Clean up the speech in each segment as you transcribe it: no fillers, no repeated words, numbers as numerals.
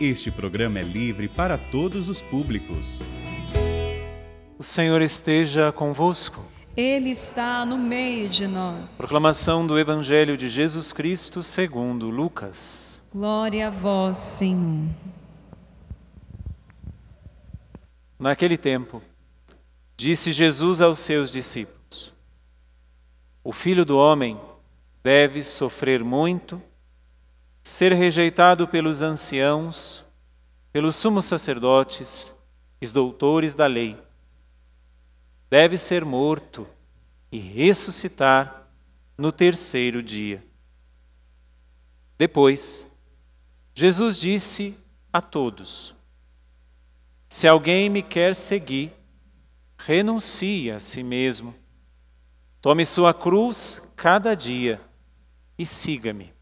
Este programa é livre para todos os públicos. O Senhor esteja convosco. Ele está no meio de nós. Proclamação do Evangelho de Jesus Cristo segundo Lucas. Glória a vós, Senhor. Naquele tempo, disse Jesus aos seus discípulos: O Filho do Homem deve sofrer muito, ser rejeitado pelos anciãos, pelos sumos sacerdotes e os doutores da lei. Deve ser morto e ressuscitar no terceiro dia. Depois, Jesus disse a todos: Se alguém me quer seguir, renuncie a si mesmo. Tome sua cruz cada dia e siga-me.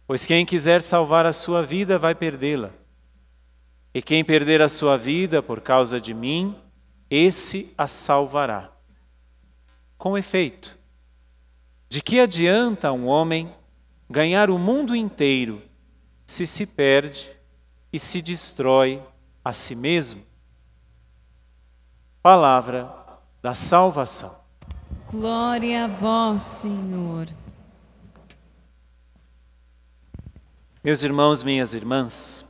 Pois quem quiser salvar a sua vida vai perdê-la. E quem perder a sua vida por causa de mim, esse a salvará. Com efeito, de que adianta um homem ganhar o mundo inteiro se perde e se destrói a si mesmo? Palavra da salvação. Glória a vós, Senhor. Meus irmãos, minhas irmãs,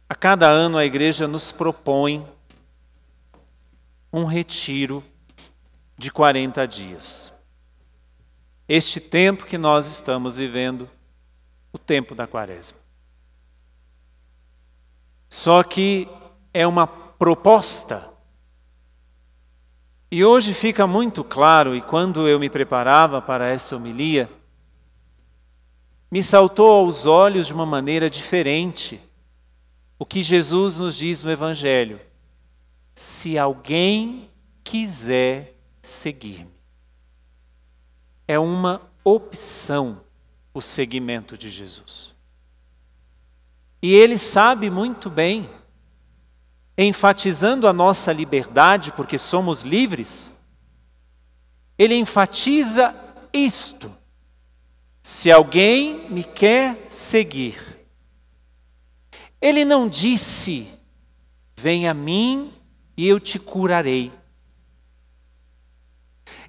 a cada ano a Igreja nos propõe um retiro de 40 dias. Este tempo que nós estamos vivendo, o tempo da Quaresma. Só que é uma proposta. E hoje fica muito claro, e quando eu me preparava para essa homilia, me saltou aos olhos de uma maneira diferente o que Jesus nos diz no Evangelho: se alguém quiser seguir-me. É uma opção o seguimento de Jesus. E Ele sabe muito bem, enfatizando a nossa liberdade, porque somos livres, Ele enfatiza isto: se alguém me quer seguir. Ele não disse: venha a mim e eu te curarei.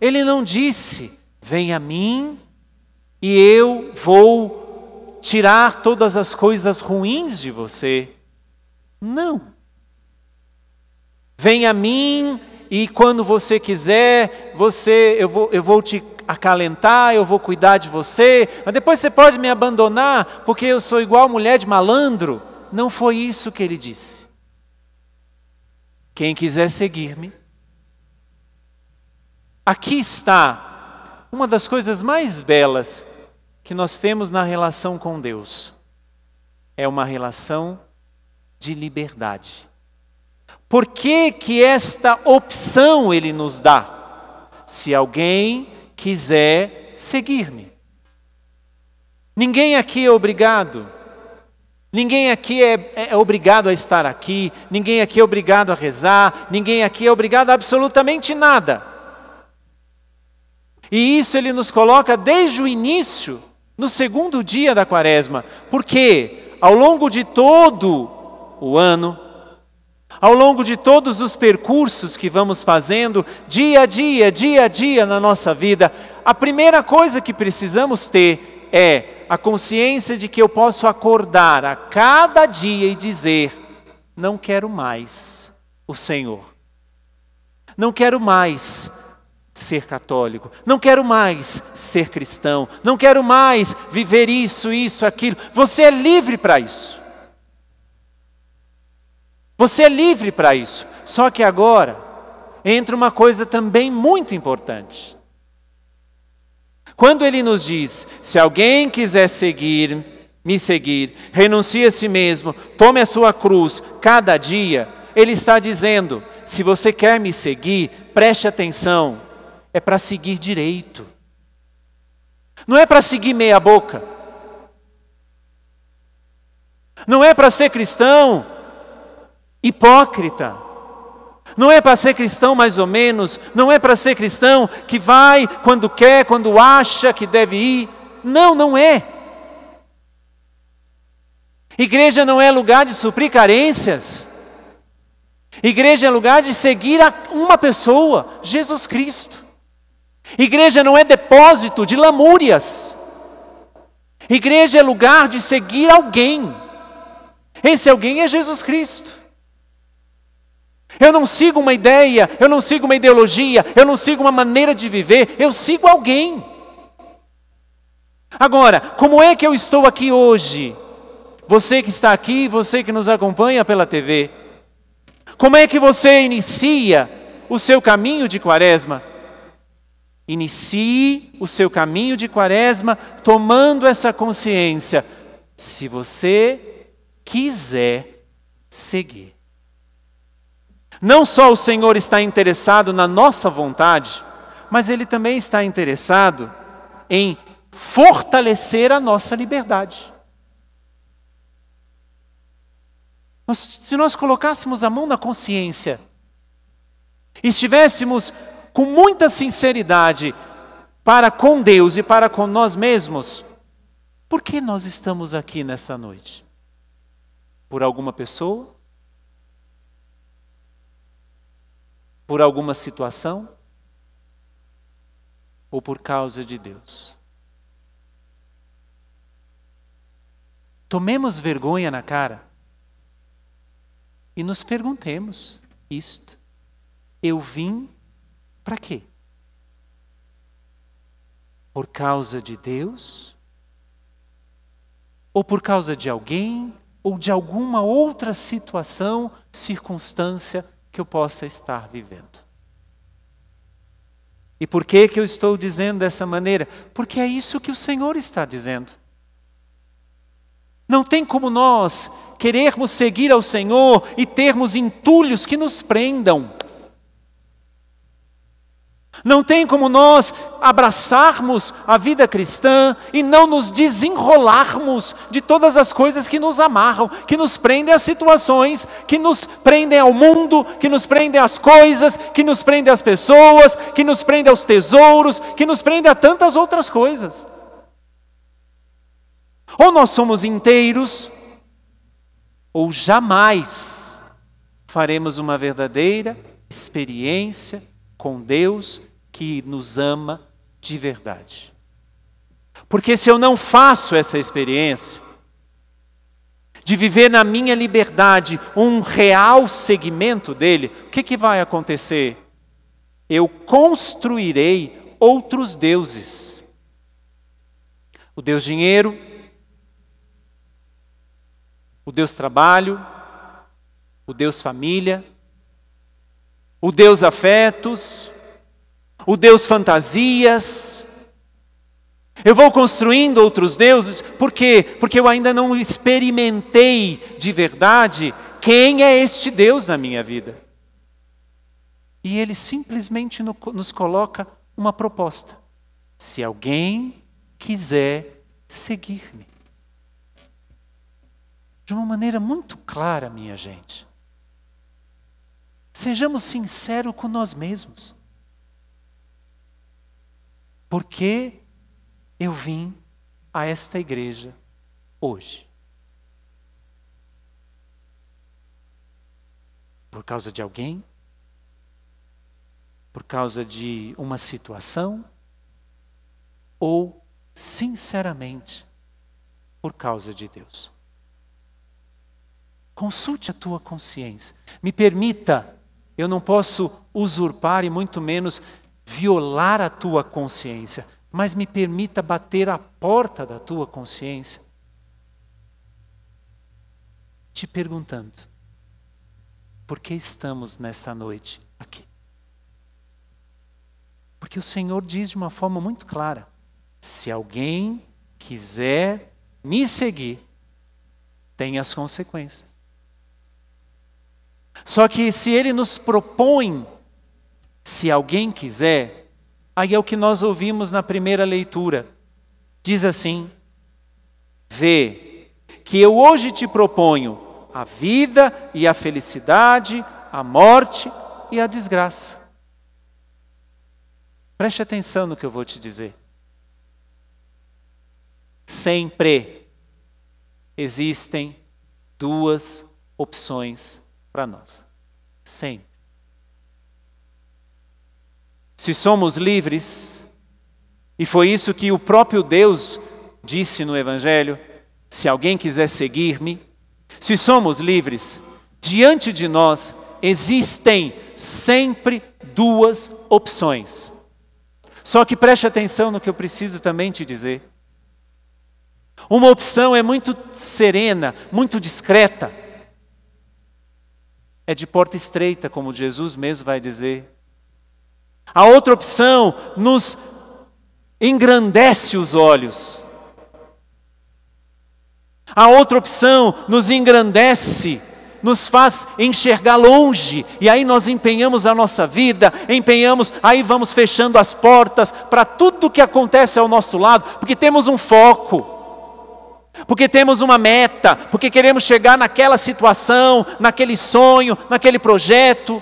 Ele não disse: venha a mim e eu vou tirar todas as coisas ruins de você. Não. Venha a mim e quando você quiser, eu vou te acalentar, eu vou cuidar de você, mas depois você pode me abandonar porque eu sou igual mulher de malandro. Não foi isso que Ele disse. Quem quiser seguir-me. Aqui está uma das coisas mais belas que nós temos na relação com Deus. É uma relação de liberdade. Por que que esta opção Ele nos dá? Se alguém quiser seguir-me. Ninguém aqui é obrigado. Ninguém aqui é obrigado a estar aqui. Ninguém aqui é obrigado a rezar. Ninguém aqui é obrigado a absolutamente nada. E isso Ele nos coloca desde o início, no segundo dia da Quaresma. Porque ao longo de todo o ano, ao longo de todos os percursos que vamos fazendo, dia a dia na nossa vida, a primeira coisa que precisamos ter é a consciência de que eu posso acordar a cada dia e dizer: não quero mais o Senhor. Não quero mais ser católico. Não quero mais ser cristão. Não quero mais viver isso, aquilo. Você é livre para isso. Você é livre para isso. Só que agora entra uma coisa também muito importante. Quando Ele nos diz: se alguém quiser me seguir, renuncie a si mesmo, tome a sua cruz cada dia, Ele está dizendo: se você quer me seguir, preste atenção, é para seguir direito. Não é para seguir meia boca. Não é para ser cristão hipócrita. Não é para ser cristão mais ou menos. Não é para ser cristão que vai quando quer, quando acha que deve ir. Não, não é. Igreja não é lugar de suprir carências. Igreja é lugar de seguir uma pessoa, Jesus Cristo. Igreja não é depósito de lamúrias. Igreja é lugar de seguir alguém. Esse alguém é Jesus Cristo. Eu não sigo uma ideia, eu não sigo uma ideologia, eu não sigo uma maneira de viver, eu sigo alguém. Agora, como é que eu estou aqui hoje? Você que está aqui, você que nos acompanha pela TV. Como é que você inicia o seu caminho de Quaresma? Inicie o seu caminho de Quaresma tomando essa consciência. Se você quiser seguir. Não só o Senhor está interessado na nossa vontade, mas Ele também está interessado em fortalecer a nossa liberdade. Se nós colocássemos a mão na consciência, estivéssemos com muita sinceridade para com Deus e para com nós mesmos, por que nós estamos aqui nessa noite? Por alguma pessoa? Por alguma situação? Ou por causa de Deus? Tomemos vergonha na cara e nos perguntemos isto. Eu vim para quê? Por causa de Deus? Ou por causa de alguém? Ou de alguma outra situação, circunstância que eu possa estar vivendo? E por que eu estou dizendo dessa maneira? Porque é isso que o Senhor está dizendo. Não tem como nós querermos seguir ao Senhor e termos entulhos que nos prendam. Não tem como nós abraçarmos a vida cristã e não nos desenrolarmos de todas as coisas que nos amarram, que nos prendem às situações, que nos prendem ao mundo, que nos prendem às coisas, que nos prendem às pessoas, que nos prendem aos tesouros, que nos prendem a tantas outras coisas. Ou nós somos inteiros, ou jamais faremos uma verdadeira experiência com Deus que nos ama de verdade. Porque se eu não faço essa experiência de viver na minha liberdade um real seguimento dele, o que vai acontecer? Eu construirei outros deuses. O Deus dinheiro, o Deus trabalho, o Deus família, o Deus afetos, o Deus fantasias. Eu vou construindo outros deuses, por quê? Porque eu ainda não experimentei de verdade quem é este Deus na minha vida. E Ele simplesmente nos coloca uma proposta. Se alguém quiser seguir-me. De uma maneira muito clara, minha gente. Sejamos sinceros com nós mesmos. Por que eu vim a esta igreja hoje? Por causa de alguém? Por causa de uma situação? Ou, sinceramente, por causa de Deus? Consulte a tua consciência. Me permita, eu não posso usurpar e muito menos violar a tua consciência, mas me permita bater a porta da tua consciência, te perguntando, por que estamos nessa noite aqui? Porque o Senhor diz de uma forma muito clara, se alguém quiser me seguir, tem as consequências. Só que se Ele nos propõe, se alguém quiser, aí é o que nós ouvimos na primeira leitura. Diz assim, vê que eu hoje te proponho a vida e a felicidade, a morte e a desgraça. Preste atenção no que eu vou te dizer. Sempre existem duas opções para nós. Sempre. Se somos livres, e foi isso que o próprio Deus disse no Evangelho, se alguém quiser seguir-me, se somos livres, diante de nós existem sempre duas opções. Só que preste atenção no que eu preciso também te dizer. Uma opção é muito serena, muito discreta. É de porta estreita, como Jesus mesmo vai dizer. A outra opção nos engrandece os olhos. A outra opção nos engrandece, nos faz enxergar longe. E aí nós empenhamos a nossa vida, aí vamos fechando as portas para tudo que acontece ao nosso lado, porque temos um foco. Porque temos uma meta, porque queremos chegar naquela situação, naquele sonho, naquele projeto.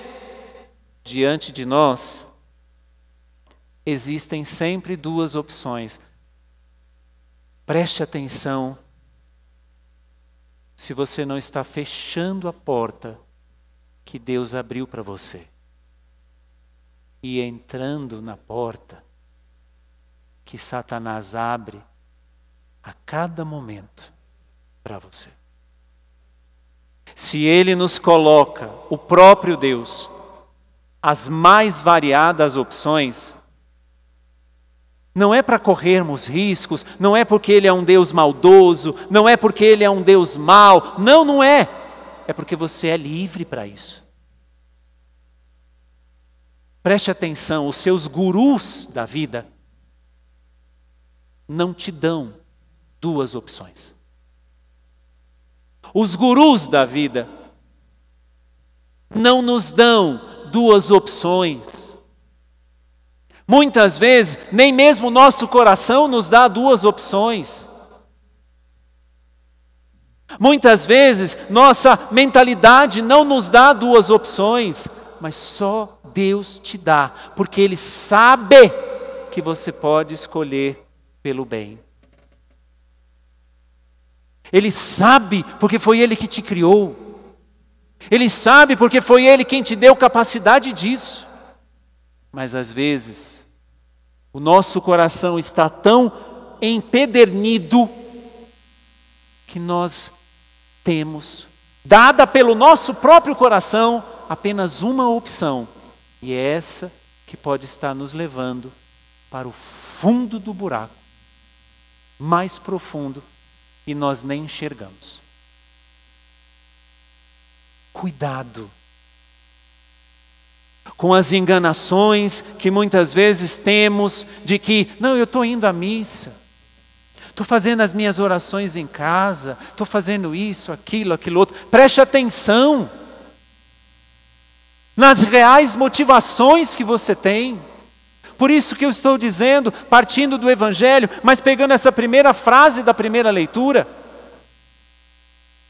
Diante de nós, existem sempre duas opções. Preste atenção se você não está fechando a porta que Deus abriu para você. E entrando na porta que Satanás abre a cada momento para você. Se ele nos coloca, o próprio Deus, as mais variadas opções, não é para corrermos riscos, não é porque ele é um Deus maldoso, não é porque ele é um Deus mau, não é. É porque você é livre para isso. Preste atenção, os seus gurus da vida não te dão duas opções. Os gurus da vida não nos dão duas opções. Muitas vezes, nem mesmo o nosso coração nos dá duas opções. Muitas vezes, nossa mentalidade não nos dá duas opções, mas só Deus te dá, porque Ele sabe que você pode escolher pelo bem. Ele sabe porque foi Ele que te criou. Ele sabe porque foi Ele quem te deu capacidade disso. Mas às vezes, o nosso coração está tão empedernido que nós temos, dada pelo nosso próprio coração, apenas uma opção. E é essa que pode estar nos levando para o fundo do buraco, mais profundo, e nós nem enxergamos. Cuidado com as enganações que muitas vezes temos de que, não, eu estou indo à missa, estou fazendo as minhas orações em casa, estou fazendo isso, aquilo outro. Preste atenção nas reais motivações que você tem. Por isso que eu estou dizendo, partindo do Evangelho, mas pegando essa primeira frase da primeira leitura.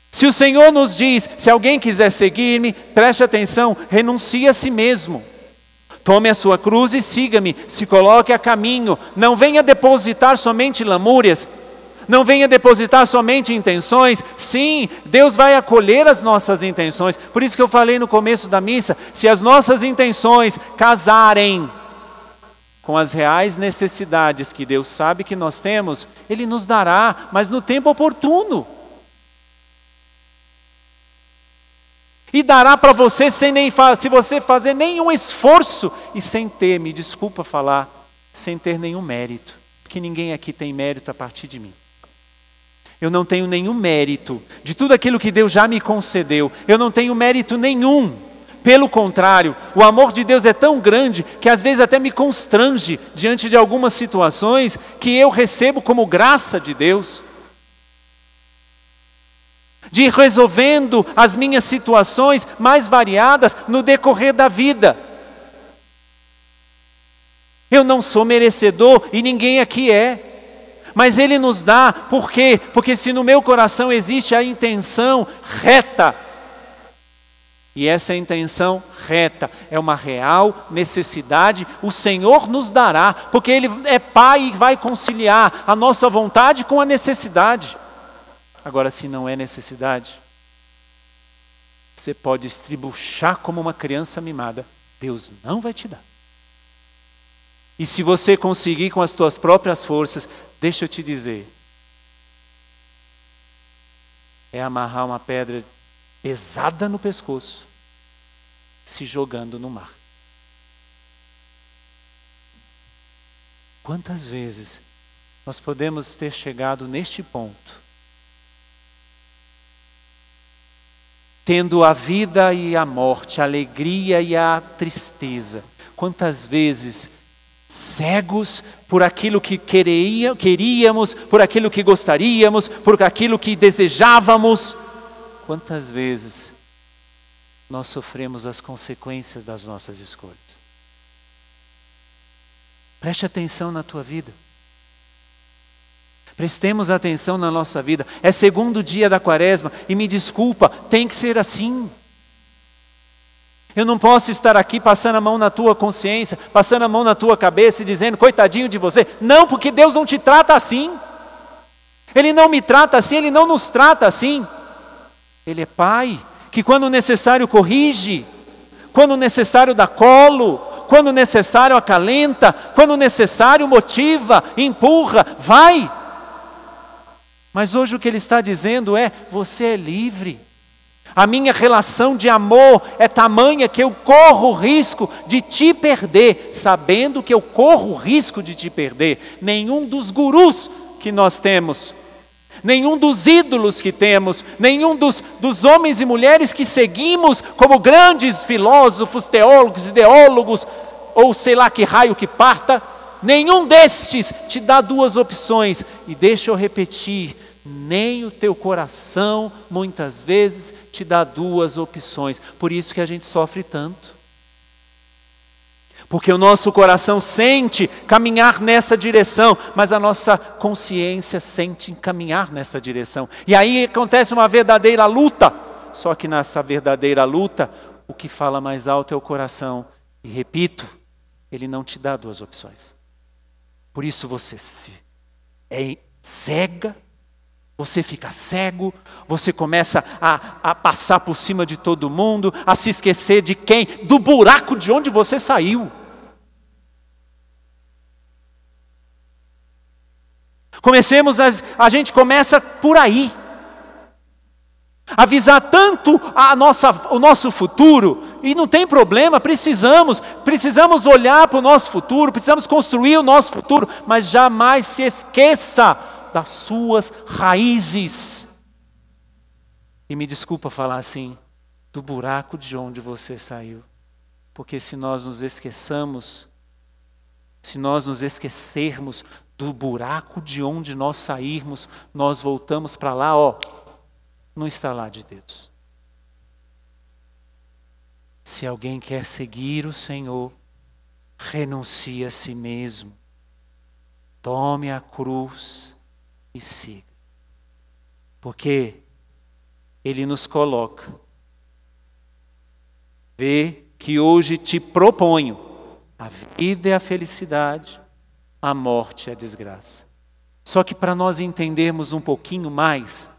Se o Senhor nos diz, se alguém quiser seguir-me, preste atenção, renuncie a si mesmo. Tome a sua cruz e siga-me, se coloque a caminho. Não venha depositar somente lamúrias, não venha depositar somente intenções. Sim, Deus vai acolher as nossas intenções. Por isso que eu falei no começo da missa, se as nossas intenções casarem com as reais necessidades que Deus sabe que nós temos, Ele nos dará, mas no tempo oportuno. E dará para você se você fazer nenhum esforço e sem ter, me desculpa falar, sem ter nenhum mérito. Porque ninguém aqui tem mérito a partir de mim. Eu não tenho nenhum mérito de tudo aquilo que Deus já me concedeu. Eu não tenho mérito nenhum. Pelo contrário, o amor de Deus é tão grande que às vezes até me constrange diante de algumas situações que eu recebo como graça de Deus. De ir resolvendo as minhas situações mais variadas no decorrer da vida. Eu não sou merecedor e ninguém aqui é. Mas Ele nos dá, por quê? Porque se no meu coração existe a intenção reta, e essa intenção reta é uma real necessidade, o Senhor nos dará, porque Ele é Pai e vai conciliar a nossa vontade com a necessidade. Agora, se não é necessidade, você pode estribuchar como uma criança mimada, Deus não vai te dar. E se você conseguir com as tuas próprias forças, deixa eu te dizer, é amarrar uma pedra pesada no pescoço, se jogando no mar. Quantas vezes nós podemos ter chegado neste ponto, tendo a vida e a morte, a alegria e a tristeza. Quantas vezes cegos por aquilo que queríamos, por aquilo que gostaríamos, por aquilo que desejávamos. Quantas vezes nós sofremos as consequências das nossas escolhas. Preste atenção na tua vida. Prestemos atenção na nossa vida. É segundo dia da quaresma e me desculpa, tem que ser assim. Eu não posso estar aqui passando a mão na tua consciência, passando a mão na tua cabeça e dizendo, coitadinho de você. Não, porque Deus não te trata assim. Ele não me trata assim, Ele não nos trata assim. Ele é Pai, que quando necessário corrige, quando necessário dá colo, quando necessário acalenta, quando necessário motiva, empurra, vai. Mas hoje o que Ele está dizendo é, você é livre. A minha relação de amor é tamanha que eu corro o risco de te perder, sabendo que eu corro o risco de te perder. Nenhum dos gurus que nós temos, nenhum dos ídolos que temos, nenhum dos homens e mulheres que seguimos como grandes filósofos, teólogos, ideólogos, ou sei lá que raio que parta, nenhum destes te dá duas opções. E deixa eu repetir, nem o teu coração, muitas vezes, te dá duas opções. Por isso que a gente sofre tanto. Porque o nosso coração sente caminhar nessa direção, mas a nossa consciência sente caminhar nessa direção. E aí acontece uma verdadeira luta. Só que nessa verdadeira luta, o que fala mais alto é o coração. E repito, ele não te dá duas opções. Por isso você é cega. Você fica cego, você começa a passar por cima de todo mundo, a se esquecer de quem? Do buraco de onde você saiu. A gente começa por aí. Avisar tanto o nosso futuro, e não tem problema, precisamos olhar para o nosso futuro, precisamos construir o nosso futuro, mas jamais se esqueça das suas raízes. E me desculpa falar assim, do buraco de onde você saiu. Porque se nós nos esquecermos do buraco de onde nós sairmos, nós voltamos para lá, no estalar de dedos. Se alguém quer seguir o Senhor, renuncie a si mesmo. Tome a cruz e siga. Porque Ele nos coloca. Vê que hoje te proponho a vida e a felicidade, a morte e a desgraça. Só que para nós entendermos um pouquinho mais,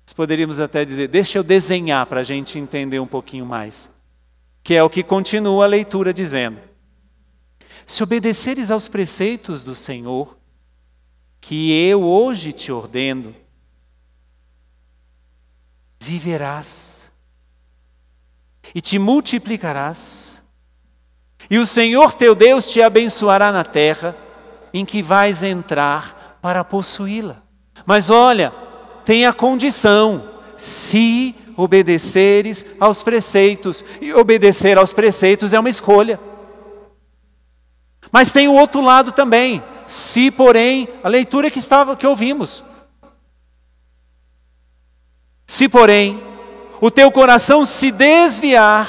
nós poderíamos até dizer, deixa eu desenhar para a gente entender um pouquinho mais. Que é o que continua a leitura dizendo. Se obedeceres aos preceitos do Senhor, que eu hoje te ordeno, viverás e te multiplicarás, e o Senhor teu Deus te abençoará na terra em que vais entrar para possuí-la. Mas olha, tem a condição, se obedeceres aos preceitos, e obedecer aos preceitos é uma escolha. Mas tem o outro lado também. Se, porém, a leitura que ouvimos. Se, porém, o teu coração se desviar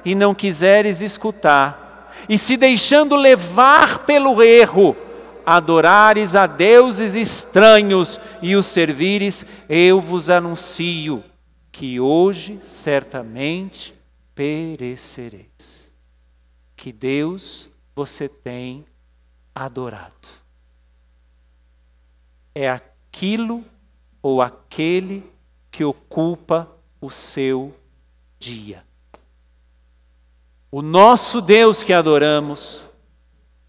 e não quiseres escutar, e se deixando levar pelo erro, adorares a deuses estranhos e os servires, eu vos anuncio que hoje certamente perecereis. Que Deus você tem adorado. É aquilo ou aquele que ocupa o seu dia. O nosso Deus que adoramos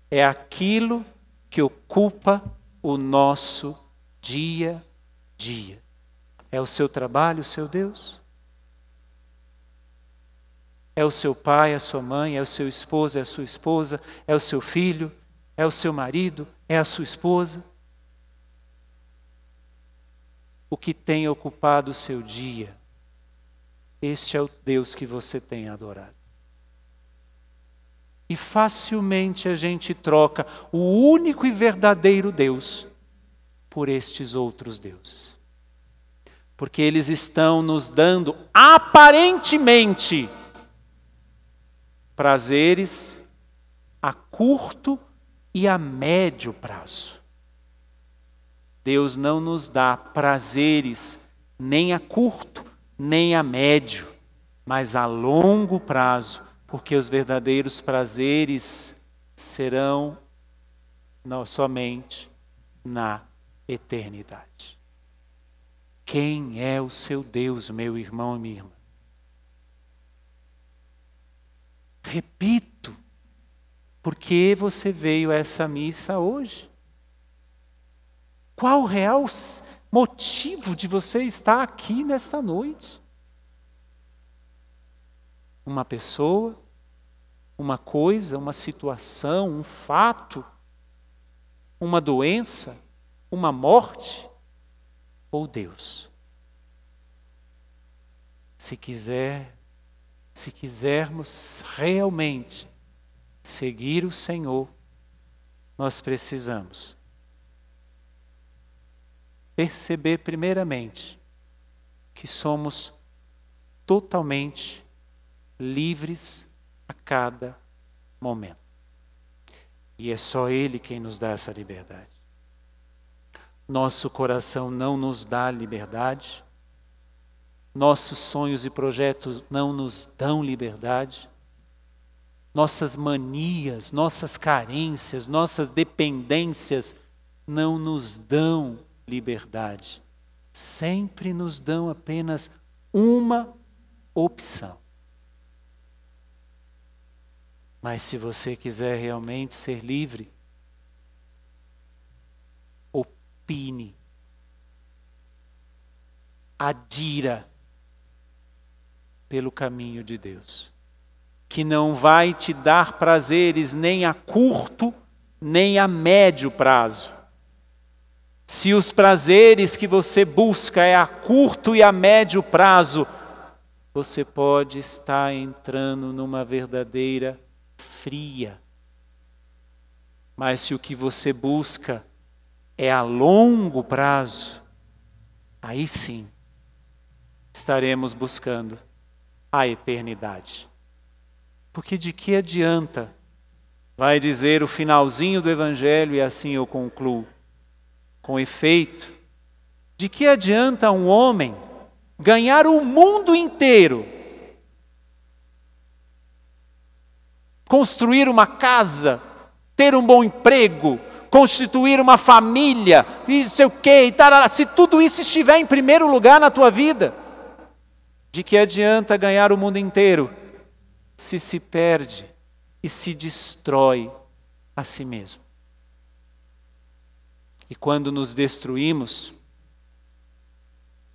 é aquilo que ocupa o nosso dia a dia. É o seu trabalho, o seu Deus? É o seu pai, a sua mãe, é o seu esposo, é a sua esposa, é o seu filho, é o seu marido, é a sua esposa? O que tem ocupado o seu dia, este é o Deus que você tem adorado. E facilmente a gente troca o único e verdadeiro Deus por estes outros deuses. Porque eles estão nos dando, aparentemente, prazeres a curto e a médio prazo. Deus não nos dá prazeres nem a curto, nem a médio, mas a longo prazo, porque os verdadeiros prazeres serão não somente na eternidade. Quem é o seu Deus, meu irmão e minha irmã? Repito, por que você veio a essa missa hoje? Qual o real motivo de você estar aqui nesta noite? Uma pessoa, uma coisa, uma situação, um fato, uma doença, uma morte ou Deus? Se quisermos realmente seguir o Senhor, nós precisamos perceber primeiramente que somos totalmente livres a cada momento. E é só Ele quem nos dá essa liberdade. Nosso coração não nos dá liberdade. Nossos sonhos e projetos não nos dão liberdade. Nossas manias, nossas carências, nossas dependências não nos dão liberdade. Sempre nos dão apenas uma opção. Mas se você quiser realmente ser livre, opine, adira pelo caminho de Deus, que não vai te dar prazeres nem a curto, nem a médio prazo. Se os prazeres que você busca é a curto e a médio prazo, você pode estar entrando numa verdadeira fria. Mas se o que você busca é a longo prazo, aí sim estaremos buscando a eternidade. Porque de que adianta, vai dizer o finalzinho do Evangelho, e assim eu concluo, com efeito, de que adianta um homem ganhar o mundo inteiro, construir uma casa, ter um bom emprego, constituir uma família, e não sei o quê, e tarará, se tudo isso estiver em primeiro lugar na tua vida, de que adianta ganhar o mundo inteiro, se perde e se destrói a si mesmo? E quando nos destruímos,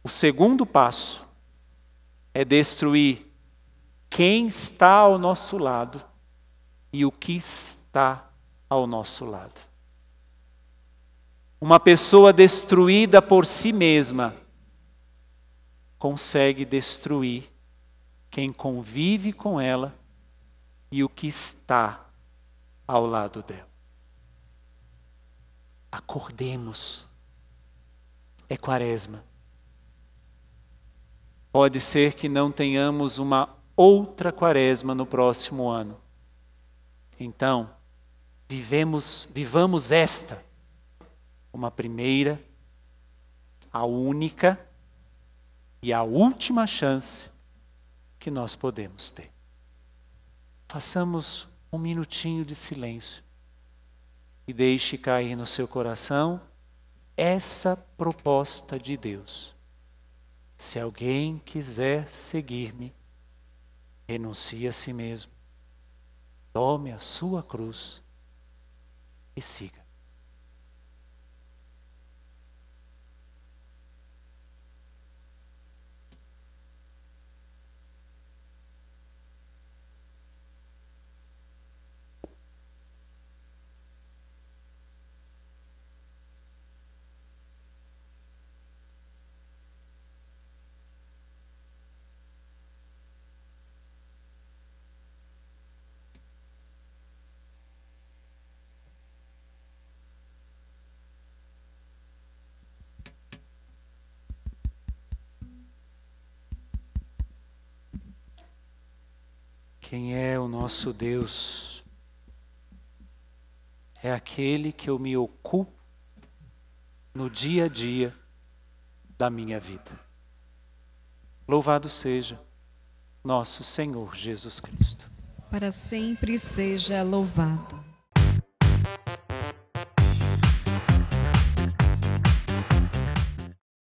o segundo passo é destruir quem está ao nosso lado e o que está ao nosso lado. Uma pessoa destruída por si mesma consegue destruir quem convive com ela e o que está ao lado dela. Acordemos. É Quaresma. Pode ser que não tenhamos uma outra Quaresma no próximo ano. Então, vivamos esta, uma primeira, a única e a última chance que nós podemos ter. Façamos um minutinho de silêncio e deixe cair no seu coração essa proposta de Deus. Se alguém quiser seguir-me, renuncie a si mesmo, tome a sua cruz e siga. Quem é o nosso Deus? É aquele que eu me ocupo no dia a dia da minha vida. Louvado seja nosso Senhor Jesus Cristo. Para sempre seja louvado.